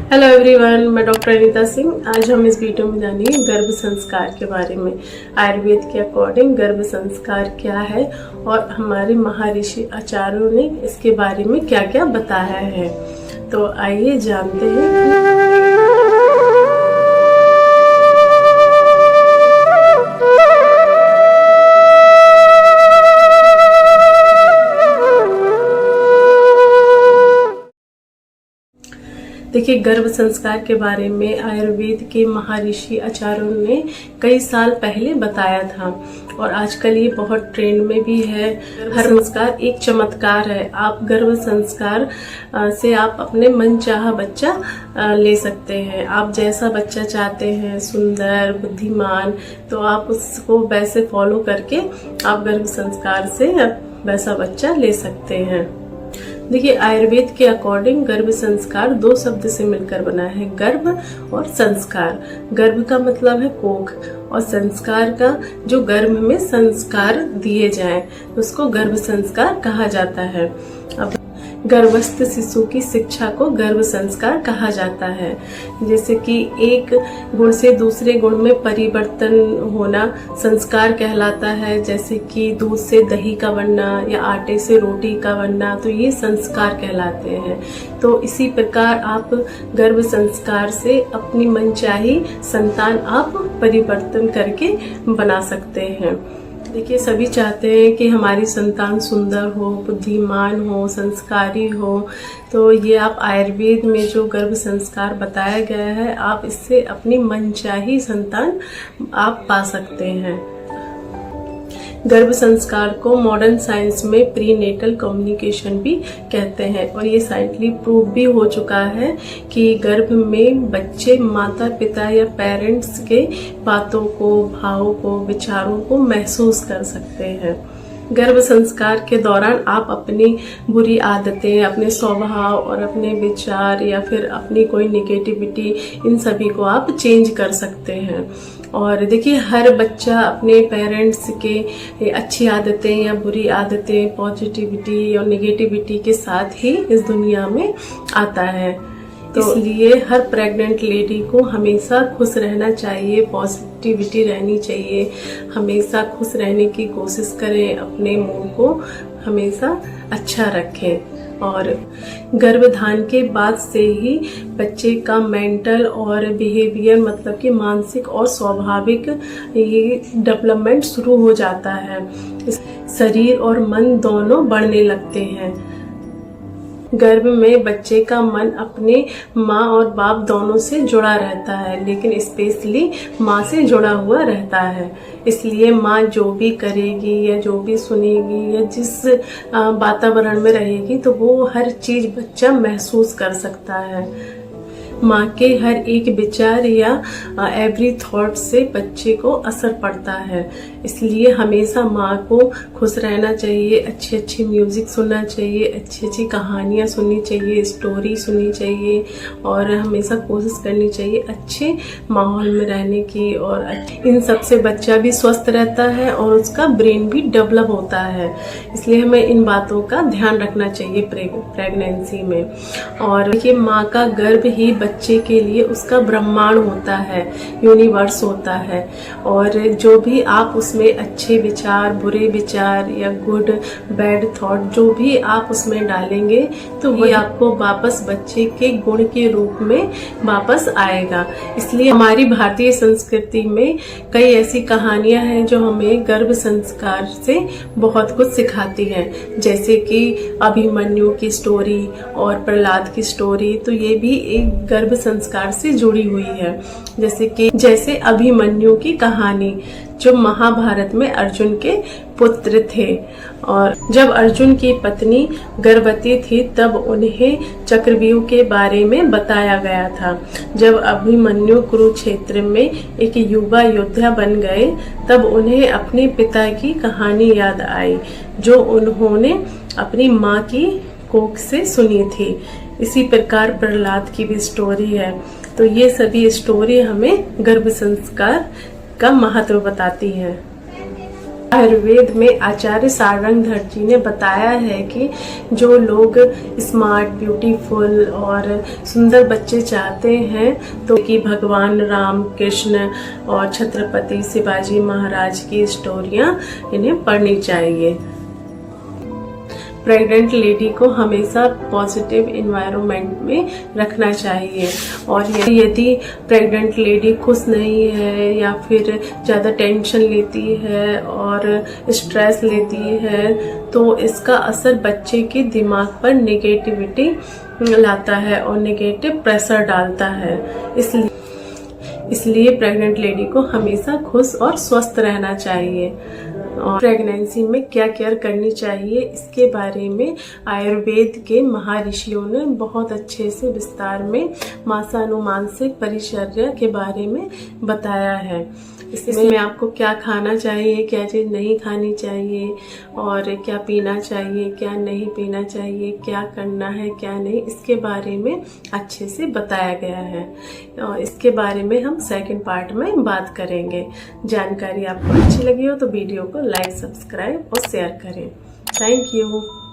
Hello everyone, मैं doctor Anita Singh. आज हम इस वीडियो में जानेंगे गर्भ संस्कार के बारे में। आयुर्वेद के अकॉर्डिंग गर्भ संस्कार क्या है और हमारे महर्षि आचार्यों ने इसके बारे में क्या क्या बताया है। तो आइए जानते हैं। देखिए, गर्भ संस्कार के बारे में आयुर्वेद के महर्षि आचार्यों ने कई साल पहले बताया था और आजकल ये बहुत ट्रेंड में भी है। गर्भ संस्कार एक चमत्कार है। आप गर्भ संस्कार से आप अपने मनचाहा बच्चा ले सकते हैं। आप जैसा बच्चा चाहते हैं, सुंदर, बुद्धिमान, तो आप उसको वैसे फॉलो करके आप गर्भ संस्कार से वैसा बच्चा ले सकते हैं। देखिए, आयुर्वेद के अकॉर्डिंग गर्भ संस्कार दो शब्द से मिलकर बना है, गर्भ और संस्कार। गर्भ का मतलब है कोख और संस्कार का जो गर्भ में संस्कार दिए जाएं, उसको गर्भ संस्कार कहा जाता है। अब गर्भस्थ शिशु की शिक्षा को गर्भ संस्कार कहा जाता है। जैसे कि एक गुण से दूसरे गुण में परिवर्तन होना संस्कार कहलाता है। जैसे कि दूध से दही का बनना या आटे से रोटी का बनना, तो ये संस्कार कहलाते हैं। तो इसी प्रकार आप गर्भ संस्कार से अपनी मनचाही संतान आप परिवर्तन करके बना सकते हैं। देखिए, सभी चाहते हैं कि हमारी संतान सुंदर हो, बुद्धिमान हो, संस्कारी हो। तो ये आप आयुर्वेद में जो गर्भ संस्कार बताया गया है, आप इससे अपनी मनचाही संतान आप पा सकते हैं। गर्भ संस्कार को मॉडर्न साइंस में प्रीनेटल कम्युनिकेशन भी कहते हैं और ये साइंटिफिकली प्रूव भी हो चुका है कि गर्भ में बच्चे माता पिता या पेरेंट्स के बातों को, भावों को, विचारों को महसूस कर सकते हैं। गर्भ संस्कार के दौरान आप अपनी बुरी आदतें, अपने स्वभाव और अपने विचार या फिर अपनी कोई निगेटिविटी, इन सभी को आप चेंज कर सकते हैं। और देखिए, हर बच्चा अपने पेरेंट्स के अच्छी आदतें या बुरी आदतें, पॉजिटिविटी और नेगेटिविटी के साथ ही इस दुनिया में आता है। तो इसलिए हर प्रेग्नेंट लेडी को हमेशा खुश रहना चाहिए, पॉजिटिविटी रहनी चाहिए, हमेशा खुश रहने की कोशिश करें, अपने मूड को हमेशा अच्छा रखें। और गर्भधान के बाद से ही बच्चे का मेंटल और बिहेवियर, मतलब कि मानसिक और स्वाभाविक ये डेवलपमेंट शुरू हो जाता है। शरीर और मन दोनों बढ़ने लगते हैं। गर्भ में बच्चे का मन अपने माँ और बाप दोनों से जुड़ा रहता है, लेकिन स्पेशली माँ से जुड़ा हुआ रहता है। इसलिए माँ जो भी करेगी या जो भी सुनेगी या जिस वातावरण में रहेगी, तो वो हर चीज बच्चा महसूस कर सकता है। माँ के हर एक विचार या एवरी थॉट से बच्चे को असर पड़ता है। इसलिए हमेशा माँ को खुश रहना चाहिए, अच्छी अच्छी म्यूजिक सुनना चाहिए, अच्छी अच्छी कहानियाँ सुननी चाहिए, स्टोरी सुननी चाहिए और हमेशा कोशिश करनी चाहिए अच्छे माहौल में रहने की। और इन सब से बच्चा भी स्वस्थ रहता है और उसका ब्रेन भी डेवलप होता है। इसलिए हमें इन बातों का ध्यान रखना चाहिए प्रेगनेंसी में। और देखिए, माँ का गर्भ ही बच्चे के लिए उसका ब्रह्मांड होता है, यूनिवर्स होता है। और जो भी आप उसमें अच्छे विचार, बुरे विचार या गुड बैड थॉट जो भी आप उसमें डालेंगे, तो वही आपको वापस बच्चे के गुण के रूप में वापस आएगा। इसलिए हमारी भारतीय संस्कृति में कई ऐसी कहानियां हैं जो हमें गर्भ संस्कार से बहुत कुछ सिखाती हैं। जैसे कि अभिमन्यु की स्टोरी और प्रहलाद की स्टोरी, तो ये भी एक गर्भ संस्कार से जुड़ी हुई है। जैसे अभिमन्यु की कहानी, जो महाभारत में अर्जुन के पुत्र थे। और जब अर्जुन की पत्नी गर्भवती थी, तब उन्हें चक्रव्यूह के बारे में बताया गया था। जब अभिमन्यु कुरुक्षेत्र में एक युवा योद्धा बन गए, तब उन्हें अपने पिता की कहानी याद आई, जो उन्होंने अपनी माँ की कोख से सुनी थी। इसी प्रकार प्रहलाद की भी स्टोरी है। तो ये सभी स्टोरी हमें गर्भ संस्कार का महत्व बताती है। आयुर्वेद में आचार्य सारंगधर जी ने बताया है कि जो लोग स्मार्ट, ब्यूटीफुल और सुंदर बच्चे चाहते हैं तो कि भगवान राम, कृष्ण और छत्रपति शिवाजी महाराज की स्टोरियां इन्हें पढ़नी चाहिए। प्रेग्नेंट लेडी को हमेशा पॉजिटिव इन्वायरमेंट में रखना चाहिए। और यदि प्रेग्नेंट लेडी खुश नहीं है या फिर ज़्यादा टेंशन लेती है और स्ट्रेस लेती है तो इसका असर बच्चे के दिमाग पर नेगेटिविटी लाता है और नेगेटिव प्रेशर डालता है। इसलिए प्रेग्नेंट लेडी को हमेशा खुश और स्वस्थ रहना चाहिए। और प्रेगनेंसी में क्या केयर करनी चाहिए इसके बारे में आयुर्वेद के महर्षियों ने बहुत अच्छे से विस्तार में मासानुमानसिक परिचर्या के बारे में बताया है। इसमें आपको क्या खाना चाहिए, क्या चीज़ नहीं खानी चाहिए और क्या पीना चाहिए, क्या नहीं पीना चाहिए, क्या करना है, क्या नहीं, इसके बारे में अच्छे से बताया गया है। और इसके बारे में हम सेकंड पार्ट में बात करेंगे। जानकारी आपको अच्छी लगी हो तो वीडियो को लाइक, सब्सक्राइब और शेयर करें। Thank you.